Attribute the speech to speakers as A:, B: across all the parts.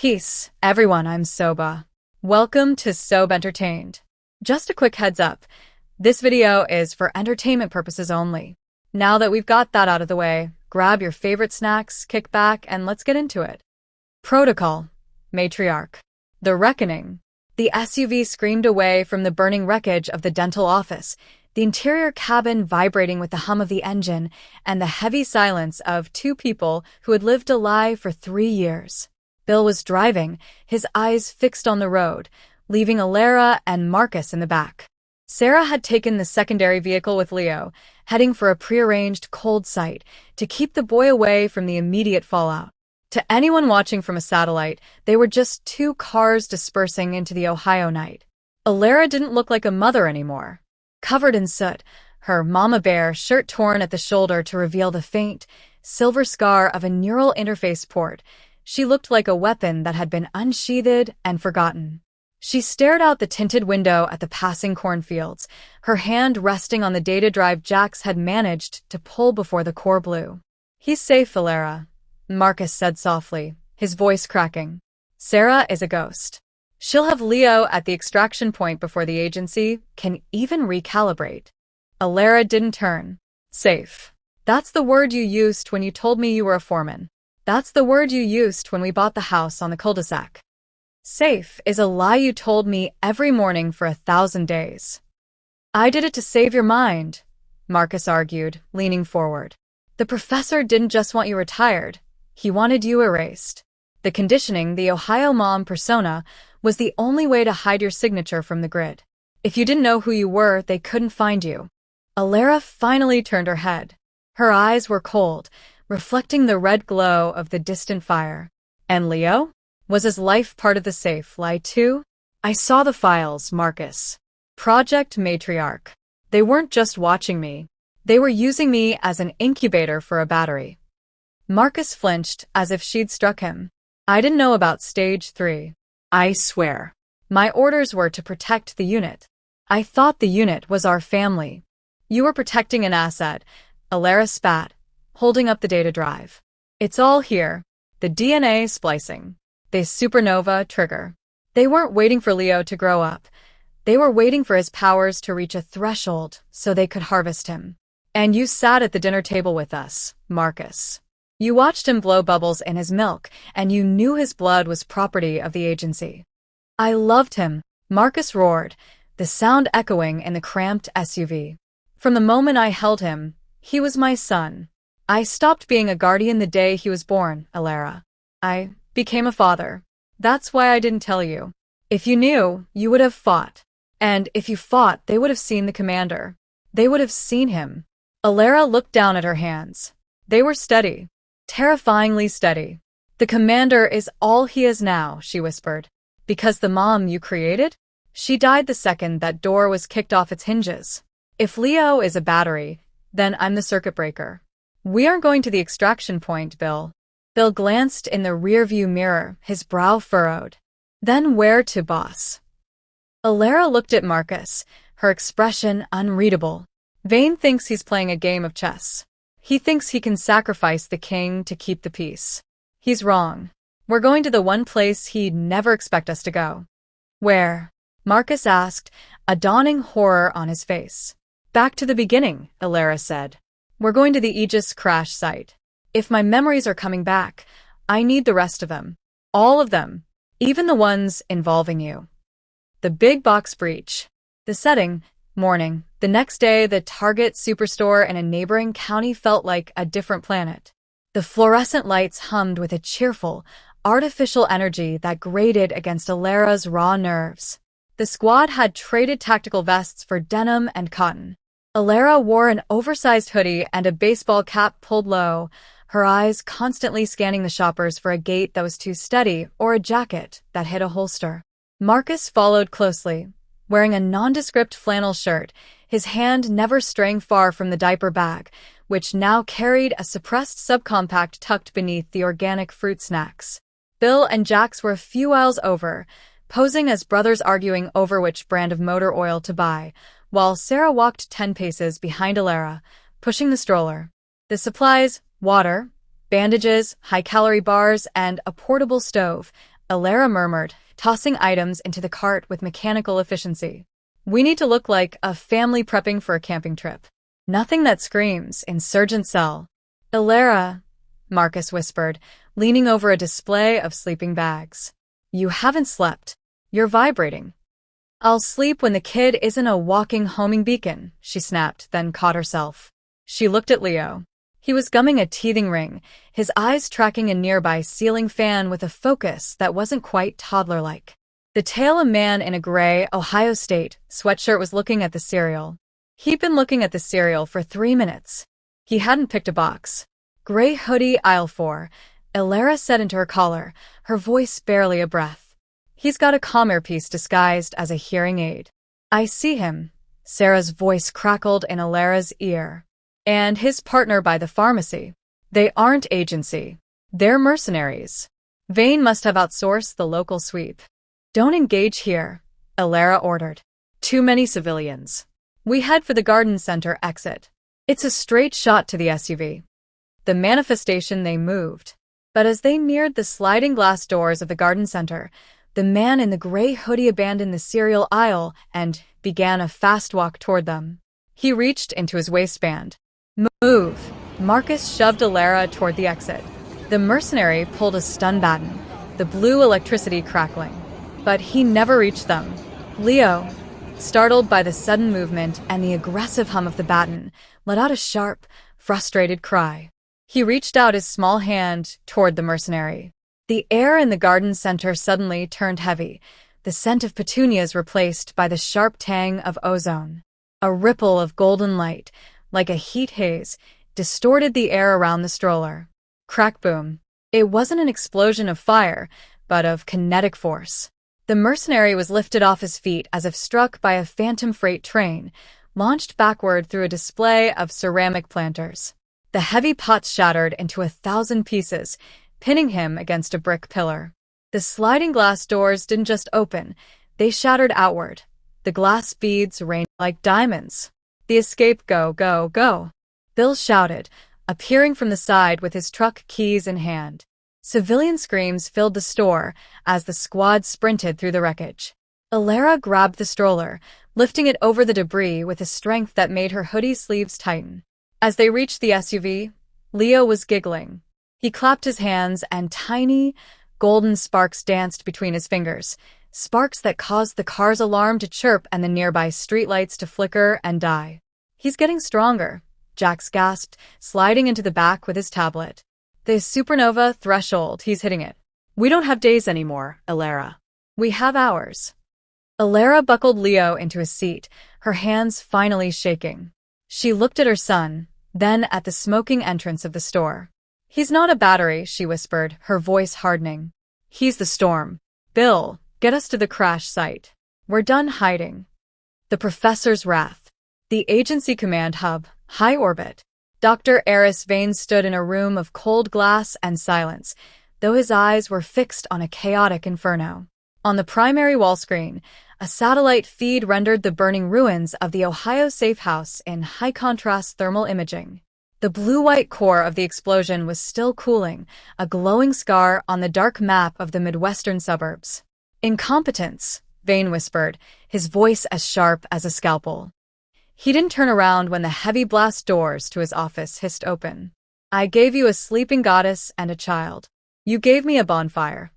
A: Peace, everyone, I'm Soba. Welcome to Sobe-Entertained. Just a quick heads up, this video is for entertainment purposes only. Now that we've got that out of the way, grab your favorite snacks, kick back, and let's get into it. Protocol. Matriarch. The Reckoning. The SUV screamed away from the burning wreckage of the dental office, the interior cabin vibrating with the hum of the engine and the heavy silence of two people who had lived a lie for 3 years. Bill was driving, his eyes fixed on the road, leaving Elara and Marcus in the back. Sarah had taken the secondary vehicle with Leo, heading for a prearranged cold site to keep the boy away from the immediate fallout. To anyone watching from a satellite, they were just 2 cars dispersing into the Ohio night. Elara didn't look like a mother anymore. Covered in soot, her mama bear shirt torn at the shoulder to reveal the faint, silver scar of a neural interface port, she looked like a weapon that had been unsheathed and forgotten. She stared out the tinted window at the passing cornfields, her hand resting on the data drive Jax had managed to pull before the core blew. "He's safe, Elara," Marcus said softly, his voice cracking. "Sarah is a ghost. She'll have Leo at the extraction point before the agency can even recalibrate." Elara didn't turn. "Safe. That's the word you used when you told me you were a foreman. That's the word you used when we bought the house on the cul-de-sac. Safe is a lie you told me every morning for 1,000 days." "I did it to save your mind," Marcus argued, leaning forward. "The professor didn't just want you retired. He wanted you erased. The conditioning, the Ohio mom persona, was the only way to hide your signature from the grid. If you didn't know who you were, they couldn't find you." Elara finally turned her head. Her eyes were cold, reflecting the red glow of the distant fire. "And Leo? Was his life part of the safe lie too?" "I saw the files, Marcus. Project Matriarch. They weren't just watching me. They were using me as an incubator for a battery." Marcus flinched as if she'd struck him. "I didn't know about stage 3. I swear. My orders were to protect the unit. I thought the unit was our family." "You were protecting an asset," Elara spat, holding up the data drive. "It's all here. The DNA splicing. The supernova trigger. They weren't waiting for Leo to grow up. They were waiting for his powers to reach a threshold so they could harvest him. And you sat at the dinner table with us, Marcus. You watched him blow bubbles in his milk, and you knew his blood was property of the agency." "I loved him," Marcus roared, the sound echoing in the cramped SUV. "From the moment I held him, he was my son. I stopped being a guardian the day he was born, Elara. I became a father. That's why I didn't tell you. If you knew, you would have fought. And if you fought, they would have seen the commander. They would have seen him." Elara looked down at her hands. They were steady. Terrifyingly steady. "The commander is all he is now," she whispered. "Because the mom you created? She died the second that door was kicked off its hinges. If Leo is a battery, then I'm the circuit breaker. We aren't going to the extraction point, Bill." Bill glanced in the rearview mirror, his brow furrowed. "Then where to, boss?" Elara looked at Marcus, her expression unreadable. "Vane thinks he's playing a game of chess. He thinks he can sacrifice the king to keep the peace. He's wrong. We're going to the one place he'd never expect us to go." "Where?" Marcus asked, a dawning horror on his face. "Back to the beginning," Elara said. "We're going to the Aegis crash site. If my memories are coming back, I need the rest of them. All of them. Even the ones involving you." The big box breach. The setting, morning. The next day, the Target superstore in a neighboring county felt like a different planet. The fluorescent lights hummed with a cheerful, artificial energy that grated against Elara's raw nerves. The squad had traded tactical vests for denim and cotton. Elara wore an oversized hoodie and a baseball cap pulled low, her eyes constantly scanning the shoppers for a gait that was too steady or a jacket that hit a holster. Marcus followed closely, wearing a nondescript flannel shirt, his hand never straying far from the diaper bag, which now carried a suppressed subcompact tucked beneath the organic fruit snacks. Bill and Jax were a few aisles over, posing as brothers arguing over which brand of motor oil to buy, while Sarah walked 10 paces behind Elara, pushing the stroller. The supplies, water, bandages, high-calorie bars, and a portable stove, Elara murmured, tossing items into the cart with mechanical efficiency. We need to look like a family prepping for a camping trip. Nothing that screams insurgent cell. Elara, Marcus whispered, leaning over a display of sleeping bags. You haven't slept. You're vibrating. I'll sleep when the kid isn't a walking homing beacon, she snapped, then caught herself. She looked at Leo. He was gumming a teething ring, his eyes tracking a nearby ceiling fan with a focus that wasn't quite toddler-like. The tail a man in a gray Ohio State sweatshirt was looking at the cereal. He'd been looking at the cereal for 3 minutes. He hadn't picked a box. Gray hoodie, aisle 4, Elara said into her collar, her voice barely a breath. He's got a comm earpiece disguised as a hearing aid. I see him, Sarah's voice crackled in Elara's ear. And his partner by the pharmacy. They aren't agency. They're mercenaries. Vane must have outsourced the local sweep. Don't engage here, Elara ordered. Too many civilians. We head for the garden center exit. It's a straight shot to the SUV. The manifestation they moved. But as they neared the sliding glass doors of the garden center, the man in the gray hoodie abandoned the cereal aisle and began a fast walk toward them. He reached into his waistband. Move! Marcus shoved Elara toward the exit. The mercenary pulled a stun baton, the blue electricity crackling. But he never reached them. Leo, startled by the sudden movement and the aggressive hum of the baton, let out a sharp, frustrated cry. He reached out his small hand toward the mercenary. The air in the garden center suddenly turned heavy, the scent of petunias replaced by the sharp tang of ozone. A ripple of golden light, like a heat haze, distorted the air around the stroller. Crack boom. It wasn't an explosion of fire, but of kinetic force. The mercenary was lifted off his feet as if struck by a phantom freight train, launched backward through a display of ceramic planters. The heavy pots shattered into 1,000 pieces, pinning him against a brick pillar. The sliding glass doors didn't just open, they shattered outward. The glass beads rained like diamonds. The escape go, go, go. Bill shouted, appearing from the side with his truck keys in hand. Civilian screams filled the store as the squad sprinted through the wreckage. Elara grabbed the stroller, lifting it over the debris with a strength that made her hoodie sleeves tighten. As they reached the SUV, Leo was giggling. He clapped his hands and tiny, golden sparks danced between his fingers, sparks that caused the car's alarm to chirp and the nearby streetlights to flicker and die. He's getting stronger, Jax gasped, sliding into the back with his tablet. The supernova threshold, he's hitting it. We don't have days anymore, Elara. We have hours. Elara buckled Leo into his seat, her hands finally shaking. She looked at her son, then at the smoking entrance of the store. He's not a battery, she whispered, her voice hardening. He's the storm. Bill, get us to the crash site. We're done hiding. The professor's wrath. The agency command hub, high orbit. Dr. Eris Vane stood in a room of cold glass and silence, though his eyes were fixed on a chaotic inferno. On the primary wall screen, a satellite feed rendered the burning ruins of the Ohio safe house in high-contrast thermal imaging. The blue-white core of the explosion was still cooling, a glowing scar on the dark map of the Midwestern suburbs. Incompetence, Vane whispered, his voice as sharp as a scalpel. He didn't turn around when the heavy blast doors to his office hissed open. I gave you a sleeping goddess and a child. You gave me a bonfire.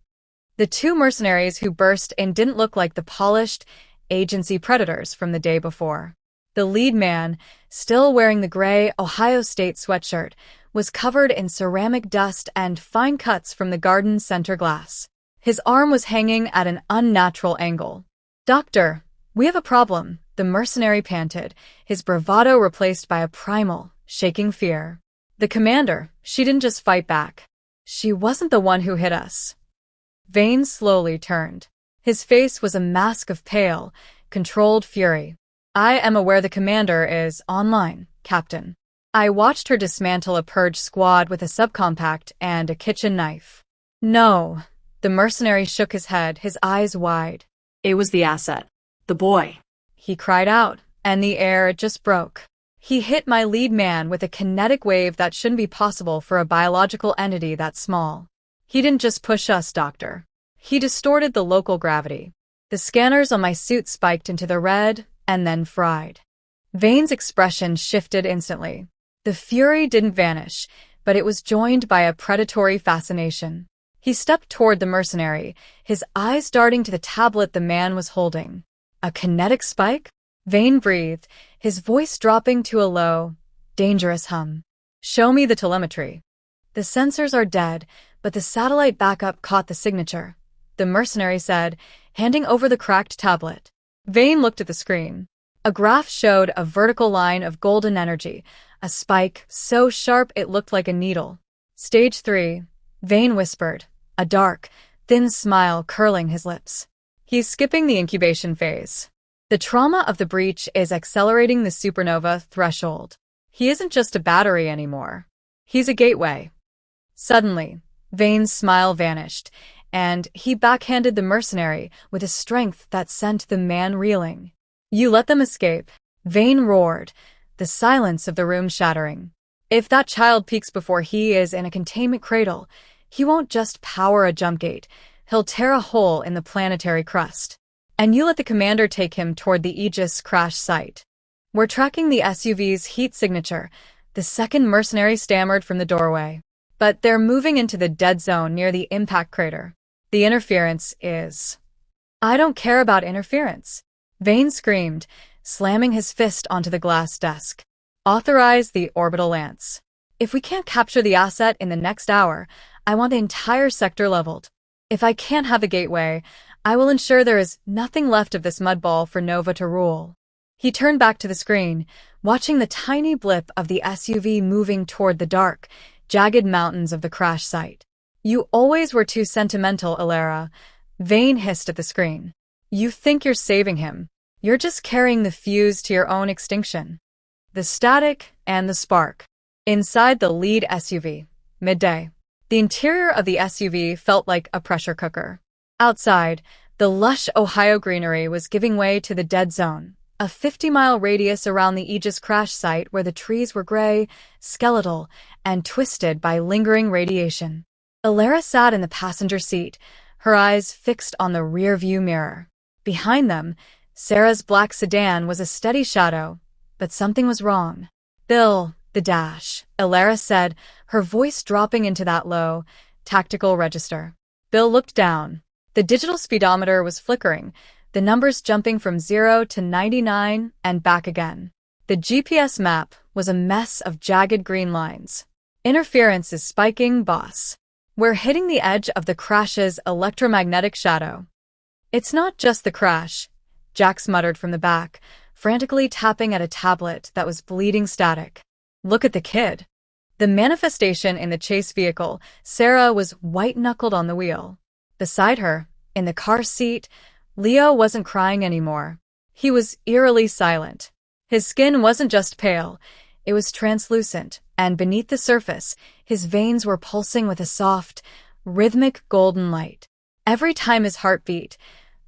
A: The two mercenaries who burst in didn't look like the polished agency predators from the day before. The lead man, still wearing the gray Ohio State sweatshirt, was covered in ceramic dust and fine cuts from the garden center glass. His arm was hanging at an unnatural angle. Doctor, we have a problem, the mercenary panted, his bravado replaced by a primal, shaking fear. The commander, she didn't just fight back. She wasn't the one who hit us. Vane slowly turned. His face was a mask of pale, controlled fury. I am aware the commander is online, Captain. I watched her dismantle a purge squad with a subcompact and a kitchen knife. No. The mercenary shook his head, his eyes wide.
B: It was the asset. The boy.
A: He cried out, and the air just broke. He hit my lead man with a kinetic wave that shouldn't be possible for a biological entity that small. He didn't just push us, Doctor. He distorted the local gravity. The scanners on my suit spiked into the red and then fried. Vane's expression shifted instantly. The fury didn't vanish, but it was joined by a predatory fascination. He stepped toward the mercenary, his eyes darting to the tablet the man was holding. A kinetic spike? Vane breathed, his voice dropping to a low, dangerous hum. Show me the telemetry. The sensors are dead, but the satellite backup caught the signature, the mercenary said, handing over the cracked tablet. Vane looked at the screen. A graph showed a vertical line of golden energy, a spike so sharp it looked like a needle. Stage 3, Vane whispered, a dark, thin smile curling his lips. He's skipping the incubation phase. The trauma of the breach is accelerating the supernova threshold. He isn't just a battery anymore. He's a gateway. Suddenly, Vane's smile vanished, and he backhanded the mercenary with a strength that sent the man reeling. You let them escape, Vane roared, the silence of the room shattering. If that child peeks before he is in a containment cradle, he won't just power a jump gate, he'll tear a hole in the planetary crust. And you let the commander take him toward the Aegis crash site. We're tracking the SUV's heat signature, the second mercenary stammered from the doorway. But they're moving into the dead zone near the impact crater. The interference is... I don't care about interference, Vane screamed, slamming his fist onto the glass desk. Authorize the orbital lance. If we can't capture the asset in the next hour, I want the entire sector leveled. If I can't have a gateway, I will ensure there is nothing left of this mudball for Nova to rule. He turned back to the screen, watching the tiny blip of the SUV moving toward the dark, jagged mountains of the crash site. You always were too sentimental, Elara, Vane hissed at the screen. You think you're saving him. You're just carrying the fuse to your own extinction. The static and the spark. Inside the lead SUV, midday. The interior of the SUV felt like a pressure cooker. Outside, the lush Ohio greenery was giving way to the dead zone, a 50-mile radius around the Aegis crash site where the trees were gray, skeletal, and twisted by lingering radiation. Elara sat in the passenger seat, her eyes fixed on the rear-view mirror. Behind them, Sarah's black sedan was a steady shadow, but something was wrong. Bill, the dash, Elara said, her voice dropping into that low, tactical register. Bill looked down. The digital speedometer was flickering, the numbers jumping from 0 to 99 and back again. The GPS map was a mess of jagged green lines. Interference is spiking, boss. We're hitting the edge of the crash's electromagnetic shadow. It's not just the crash, Jax muttered from the back, frantically tapping at a tablet that was bleeding static. Look at the kid. The manifestation in the chase vehicle, Sarah was white-knuckled on the wheel. Beside her, in the car seat, Leo wasn't crying anymore. He was eerily silent. His skin wasn't just pale, it was translucent, and beneath the surface, his veins were pulsing with a soft, rhythmic golden light. Every time his heart beat,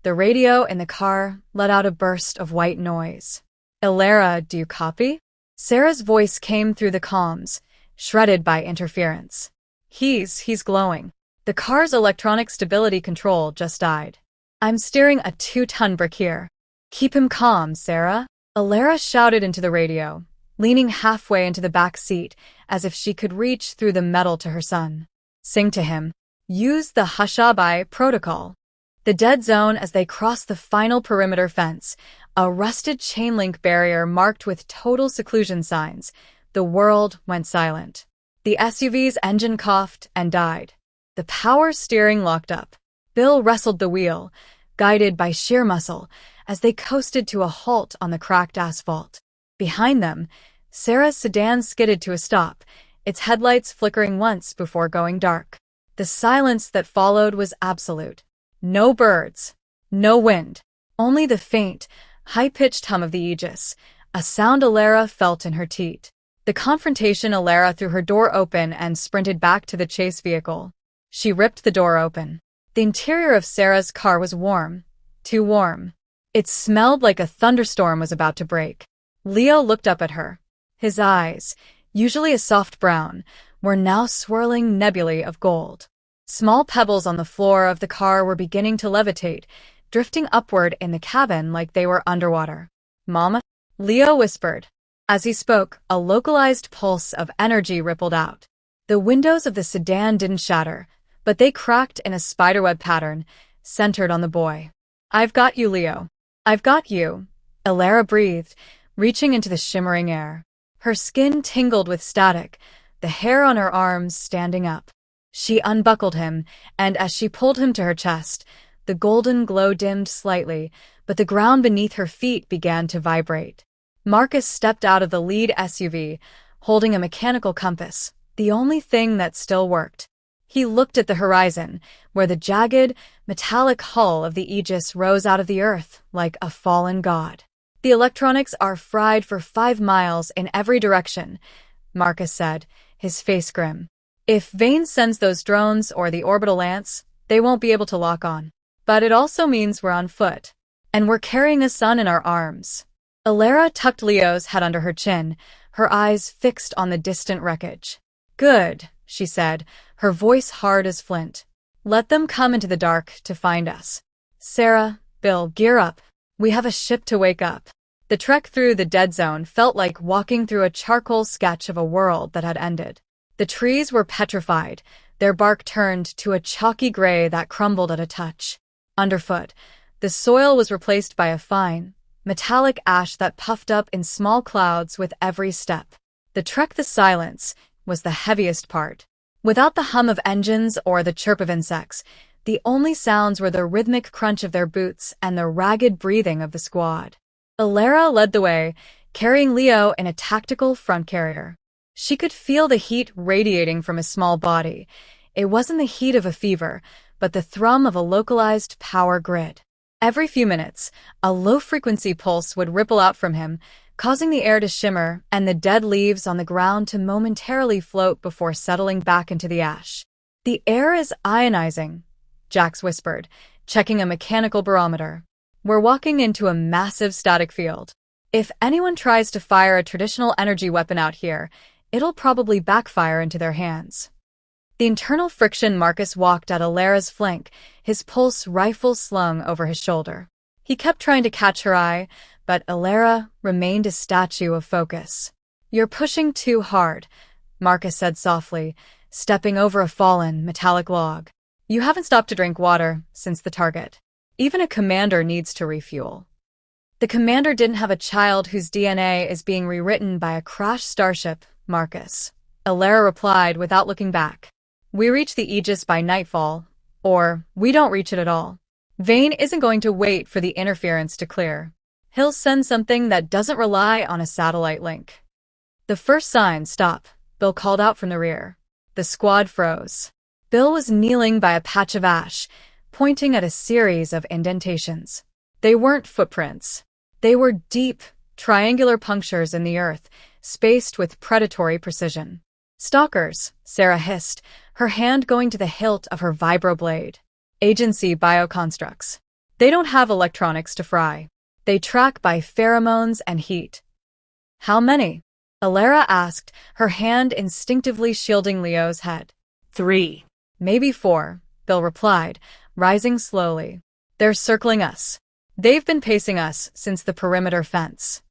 A: the radio in the car let out a burst of white noise. Elara, do you copy? Sarah's voice came through the comms, shredded by interference. He's glowing. The car's electronic stability control just died. I'm steering a 2-ton brick here. Keep him calm, Sarah. Elara shouted into the radio, leaning halfway into the back seat as if she could reach through the metal to her son. Sing to him. Use the Hushabye protocol. The dead zone as they crossed the final perimeter fence, a rusted chain-link barrier marked with total seclusion signs. The world went silent. The SUV's engine coughed and died. The power steering locked up. Bill wrestled the wheel, guided by sheer muscle, as they coasted to a halt on the cracked asphalt. Behind them, Sarah's sedan skidded to a stop, its headlights flickering once before going dark. The silence that followed was absolute. No birds, no wind, only the faint, high-pitched hum of the Aegis, a sound Elara felt in her teat. The confrontation. Elara threw her door open and sprinted back to the chase vehicle. She ripped the door open. The interior of Sarah's car was warm, too warm. It smelled like a thunderstorm was about to break. Leo looked up at her. His eyes, usually a soft brown, were now swirling nebulae of gold. Small pebbles on the floor of the car were beginning to levitate, drifting upward in the cabin like they were underwater. "Mama?" Leo whispered. As he spoke, a localized pulse of energy rippled out. The windows of the sedan didn't shatter, but they cracked in a spiderweb pattern, centered on the boy. "I've got you, Leo. I've got you," Elara breathed, reaching into the shimmering air. Her skin tingled with static, the hair on her arms standing up. She unbuckled him, and as she pulled him to her chest, the golden glow dimmed slightly, but the ground beneath her feet began to vibrate. Marcus stepped out of the lead SUV, holding a mechanical compass, the only thing that still worked. He looked at the horizon, where the jagged, metallic hull of the Aegis rose out of the earth like a fallen god. "The electronics are fried for 5 miles in every direction," Marcus said, his face grim. "If Vane sends those drones or the orbital lance, they won't be able to lock on. But it also means we're on foot. And we're carrying a son in our arms." Elara tucked Leo's head under her chin, her eyes fixed on the distant wreckage. "Good," she said, her voice hard as flint. "Let them come into the dark to find us. Sarah, Bill, gear up. We have a ship to wake up." The trek through the dead zone felt like walking through a charcoal sketch of a world that had ended. The trees were petrified, their bark turned to a chalky gray that crumbled at a touch. Underfoot, the soil was replaced by a fine, metallic ash that puffed up in small clouds with every step. The silence, was the heaviest part. Without the hum of engines or the chirp of insects, the only sounds were the rhythmic crunch of their boots and the ragged breathing of the squad. Elara led the way, carrying Leo in a tactical front carrier. She could feel the heat radiating from his small body. It wasn't the heat of a fever, but the thrum of a localized power grid. Every few minutes, a low-frequency pulse would ripple out from him, causing the air to shimmer and the dead leaves on the ground to momentarily float before settling back into the ash. "The air is ionizing," Jax whispered, checking a mechanical barometer. "We're walking into a massive static field. If anyone tries to fire a traditional energy weapon out here, it'll probably backfire into their hands." The internal friction. Marcus walked at Elara's flank, his pulse rifle slung over his shoulder. He kept trying to catch her eye, but Elara remained a statue of focus. "You're pushing too hard," Marcus said softly, stepping over a fallen, metallic log. "You haven't stopped to drink water since the target. Even a commander needs to refuel." "The commander didn't have a child whose DNA is being rewritten by a crashed starship, Marcus," Elara replied without looking back. "We reach the Aegis by nightfall, or we don't reach it at all. Vane isn't going to wait for the interference to clear. He'll send something that doesn't rely on a satellite link." "The first sign, stop," Bill called out from the rear. The squad froze. Bill was kneeling by a patch of ash, pointing at a series of indentations. They weren't footprints. They were deep, triangular punctures in the earth, spaced with predatory precision. "Stalkers," Sarah hissed, her hand going to the hilt of her vibroblade. "Agency bioconstructs. They don't have electronics to fry. They track by pheromones and heat." "How many?" Elara asked, her hand instinctively shielding Leo's head.
B: 3.
A: "Maybe 4, Bill replied, rising slowly. "They're circling us. They've been pacing us since the perimeter fence."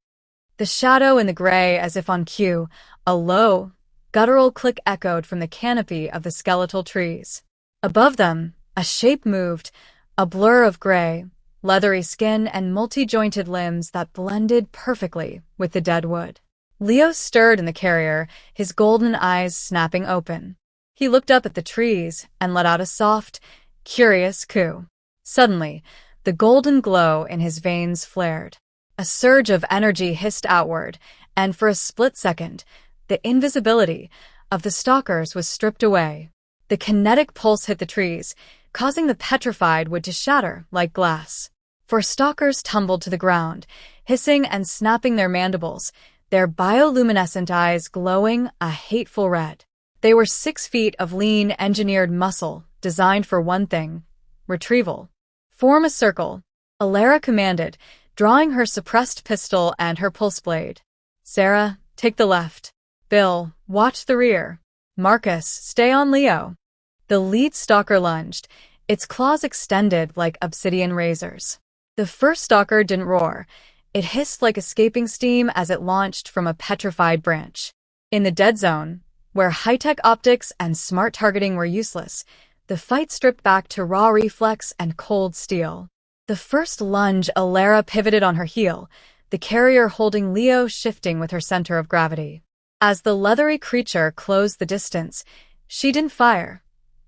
A: The shadow in the gray, as if on cue, a low, guttural click echoed from the canopy of the skeletal trees. Above them, a shape moved, a blur of gray, leathery skin and multi-jointed limbs that blended perfectly with the dead wood. Leo stirred in the carrier, his golden eyes snapping open. He looked up at the trees and let out a soft, curious coo. Suddenly, the golden glow in his veins flared. A surge of energy hissed outward, and for a split second, the invisibility of the stalkers was stripped away. The kinetic pulse hit the trees, causing the petrified wood to shatter like glass. 4 stalkers tumbled to the ground, hissing and snapping their mandibles, their bioluminescent eyes glowing a hateful red. They were 6 feet of lean, engineered muscle, designed for one thing: retrieval. "Form a circle," Elara commanded, drawing her suppressed pistol and her pulse blade. "Sarah, take the left. Bill, watch the rear. Marcus, stay on Leo." The lead stalker lunged, its claws extended like obsidian razors. The first stalker didn't roar. It hissed like escaping steam as it launched from a petrified branch. In the dead zone, where high-tech optics and smart targeting were useless, the fight stripped back to raw reflex and cold steel. The first lunge, Elara pivoted on her heel, the carrier holding Leo shifting with her center of gravity. As the leathery creature closed the distance, she didn't fire.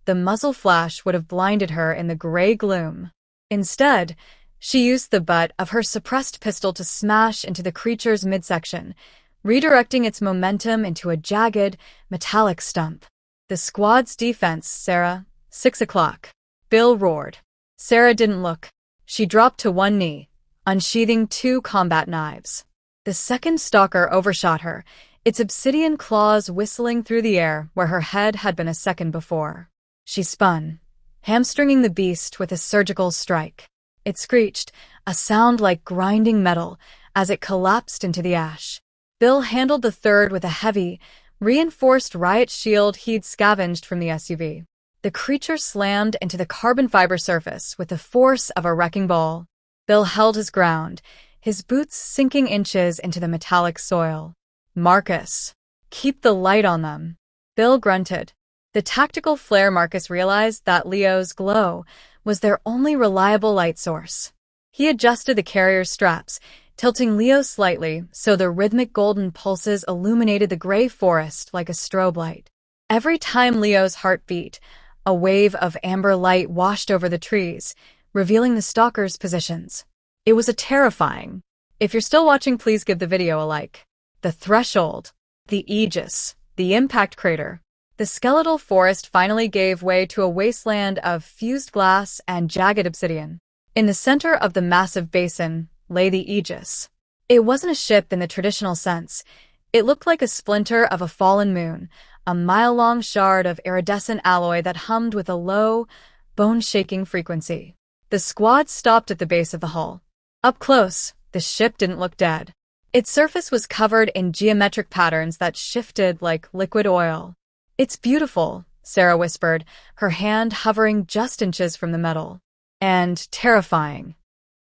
A: The muzzle flash would have blinded her in the gray gloom. Instead, she used the butt of her suppressed pistol to smash into the creature's midsection, redirecting its momentum into a jagged, metallic stump. The squad's defense, Sarah. 6 o'clock. Bill roared. Sarah didn't look. She dropped to one knee, unsheathing 2 combat knives. The second stalker overshot her, its obsidian claws whistling through the air where her head had been a second before. She spun, hamstringing the beast with a surgical strike. It screeched, a sound like grinding metal, as it collapsed into the ash. Bill handled the third with a heavy, reinforced riot shield he'd scavenged from the SUV. The creature slammed into the carbon fiber surface with the force of a wrecking ball. Bill held his ground, his boots sinking inches into the metallic soil. Marcus, keep the light on them. Bill grunted. The tactical flare Marcus realized that Leo's glow was their only reliable light source. He adjusted the carrier's straps, tilting Leo slightly so the rhythmic golden pulses illuminated the gray forest like a strobe light. Every time Leo's heart beat, a wave of amber light washed over the trees, revealing the stalkers' positions. It was terrifying. If you're still watching, please give the video a like. The threshold, the aegis, the impact crater. The skeletal forest finally gave way to a wasteland of fused glass and jagged obsidian. In the center of the massive basin lay the aegis. It wasn't a ship in the traditional sense. It looked like a splinter of a fallen moon, a mile-long shard of iridescent alloy that hummed with a low, bone-shaking frequency. The squad stopped at the base of the hull. Up close, the ship didn't look dead. Its surface was covered in geometric patterns that shifted like liquid oil. "It's beautiful," Sarah whispered, her hand hovering just inches from the metal. "And terrifying."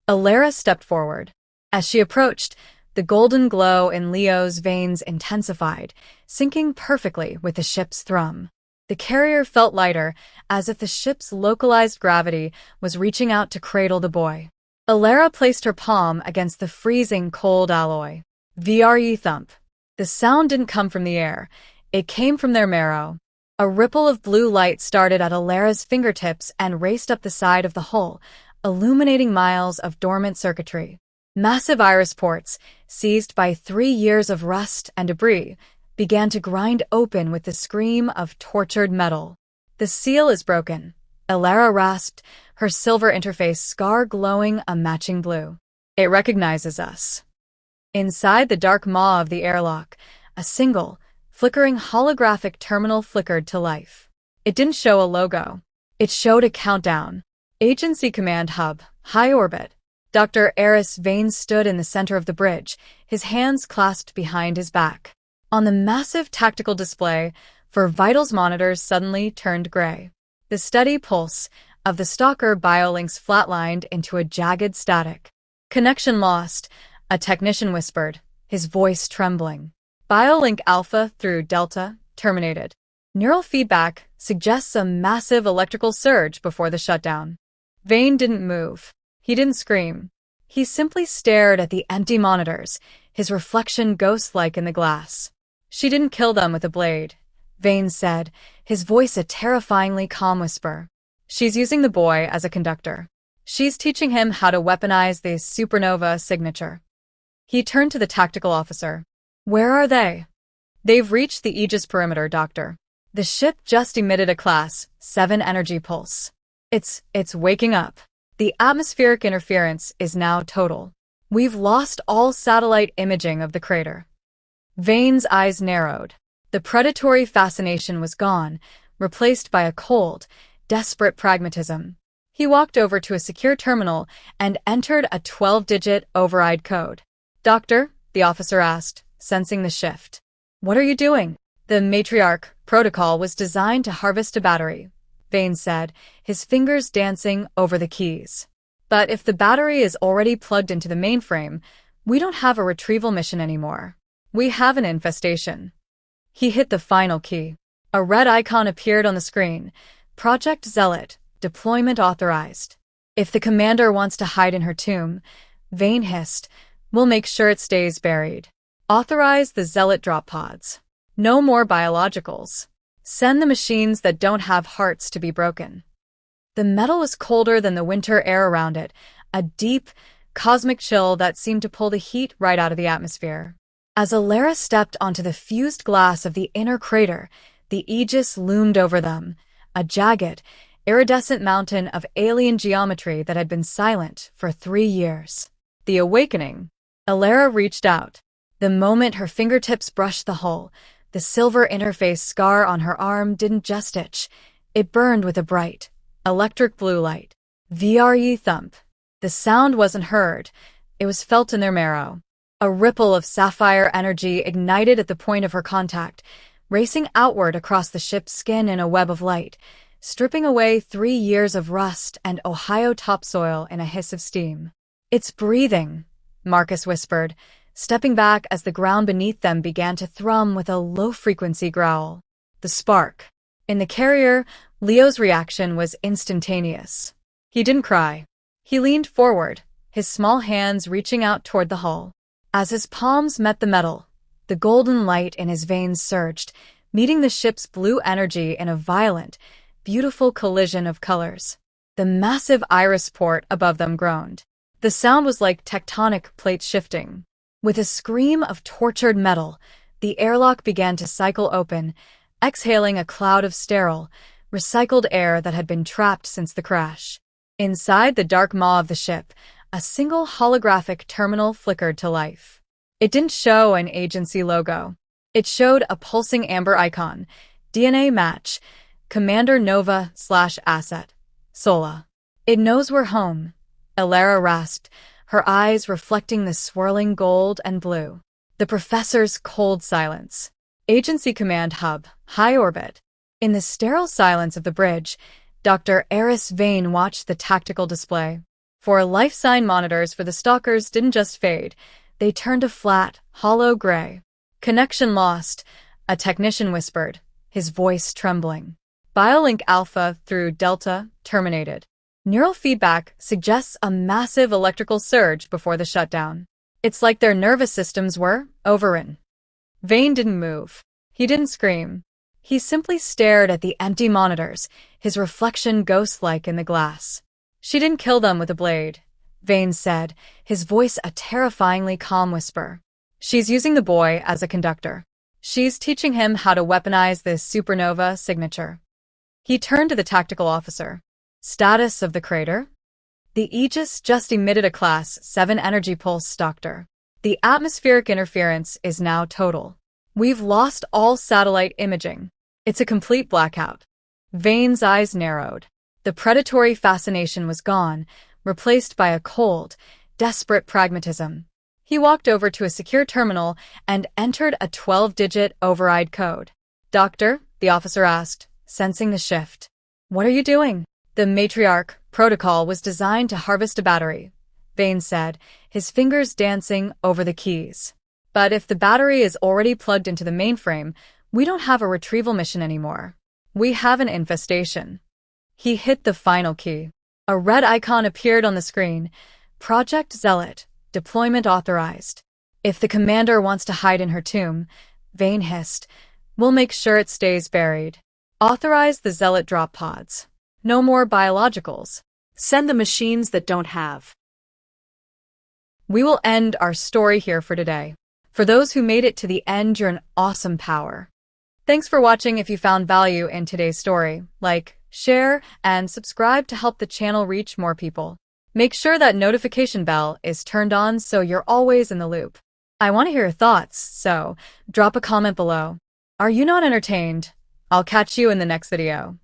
A: Elara stepped forward. As she approached, the golden glow in Leo's veins intensified, syncing perfectly with the ship's thrum. The carrier felt lighter, as if the ship's localized gravity was reaching out to cradle the boy. Elara placed her palm against the freezing cold alloy. VRE thump. The sound didn't come from the air. It came from their marrow. A ripple of blue light started at Elara's fingertips and raced up the side of the hull, illuminating miles of dormant circuitry. Massive iris ports, seized by 3 years of rust and debris, began to grind open with the scream of tortured metal. "The seal is broken," Elara rasped, her silver interface scar glowing a matching blue. "It recognizes us." Inside the dark maw of the airlock, a single, flickering holographic terminal flickered to life. It didn't show a logo. It showed a countdown. Agency Command Hub, High Orbit. Dr. Eris Vane stood in the center of the bridge, his hands clasped behind his back. On the massive tactical display, for vitals monitors suddenly turned gray. The steady pulse of the stalker biolinks flatlined into a jagged static. "Connection lost," a technician whispered, his voice trembling. "Biolink Alpha through Delta terminated. Neural feedback suggests a massive electrical surge before the shutdown." Vane didn't move. He didn't scream. He simply stared at the empty monitors, his reflection ghost-like in the glass. "She didn't kill them with a blade," Vane said, his voice a terrifyingly calm whisper. "She's using the boy as a conductor. She's teaching him how to weaponize the supernova signature." He turned to the tactical officer. "Where are they?" "They've reached the Aegis perimeter, Doctor. The ship just emitted a Class 7 energy pulse. It's waking up. The atmospheric interference is now total. We've lost all satellite imaging of the crater." Vane's eyes narrowed. The predatory fascination was gone, replaced by a cold, desperate pragmatism. He walked over to a secure terminal and entered a 12-digit override code. "Doctor," the officer asked, sensing the shift. "What are you doing?" The Matriarch protocol was designed to harvest a battery. Vane said, his fingers dancing over the keys. But if the battery is already plugged into the mainframe, we don't have a retrieval mission anymore. We have an infestation. He hit the final key. A red icon appeared on the screen. Project Zealot, deployment authorized. If the commander wants to hide in her tomb, Vane hissed, we'll make sure it stays buried. Authorize the Zealot drop pods. No more biologicals. Send the machines that don't have hearts to be broken. The metal was colder than the winter air around it, a deep, cosmic chill that seemed to pull the heat right out of the atmosphere. As Elara stepped onto the fused glass of the inner crater, the Aegis loomed over them, a jagged, iridescent mountain of alien geometry that had been silent for 3 years. The awakening. Elara reached out. The moment her fingertips brushed the hull, the silver interface scar on her arm didn't just itch. It burned with a bright, electric blue light. VRE thump. The sound wasn't heard. It was felt in their marrow. A ripple of sapphire energy ignited at the point of her contact, racing outward across the ship's skin in a web of light, stripping away 3 years of rust and Ohio topsoil in a hiss of steam. It's breathing, Marcus whispered, stepping back as the ground beneath them began to thrum with a low-frequency growl. The spark. In the carrier, Leo's reaction was instantaneous. He didn't cry. He leaned forward, his small hands reaching out toward the hull. As his palms met the metal, the golden light in his veins surged, meeting the ship's blue energy in a violent, beautiful collision of colors. The massive iris port above them groaned. The sound was like tectonic plates shifting. With a scream of tortured metal, the airlock began to cycle open, exhaling a cloud of sterile, recycled air that had been trapped since the crash. Inside the dark maw of the ship, a single holographic terminal flickered to life. It didn't show an agency logo. It showed a pulsing amber icon, DNA match, Commander Nova/Asset, Sola. It knows we're home, Elara rasped, her eyes reflecting the swirling gold and blue. The professor's cold silence. Agency Command Hub, high orbit. In the sterile silence of the bridge, Dr. Eris Vane watched the tactical display. For life sign monitors for the stalkers didn't just fade, they turned a flat, hollow gray. Connection lost, a technician whispered, his voice trembling. Biolink Alpha through Delta terminated. Neural feedback suggests a massive electrical surge before the shutdown. It's like their nervous systems were overrun. Vane didn't move. He didn't scream. He simply stared at the empty monitors, his reflection ghost-like in the glass. She didn't kill them with a blade, Vane said, his voice a terrifyingly calm whisper. She's using the boy as a conductor. She's teaching him how to weaponize this supernova signature. He turned to the tactical officer. Status of the crater? The Aegis just emitted a Class 7 energy pulse, Doctor. The atmospheric interference is now total. We've lost all satellite imaging. It's a complete blackout. Vane's eyes narrowed. The predatory fascination was gone, replaced by a cold, desperate pragmatism. He walked over to a secure terminal and entered a 12-digit override code. Doctor, the officer asked, sensing the shift. What are you doing? The Matriarch protocol was designed to harvest a battery, Vane said, his fingers dancing over the keys. But if the battery is already plugged into the mainframe, we don't have a retrieval mission anymore. We have an infestation. He hit the final key. A red icon appeared on the screen. Project Zealot, deployment authorized. If the commander wants to hide in her tomb, Vane hissed, we'll make sure it stays buried. Authorize the Zealot drop pods. No more biologicals.
B: Send the machines that don't have.
A: We will end our story here for today. For those who made it to the end, you're an awesome power. Thanks for watching. If you found value in today's story, like, share, and subscribe to help the channel reach more people. Make sure that notification bell is turned on so you're always in the loop. I want to hear your thoughts, so drop a comment below. Are you not entertained? I'll catch you in the next video.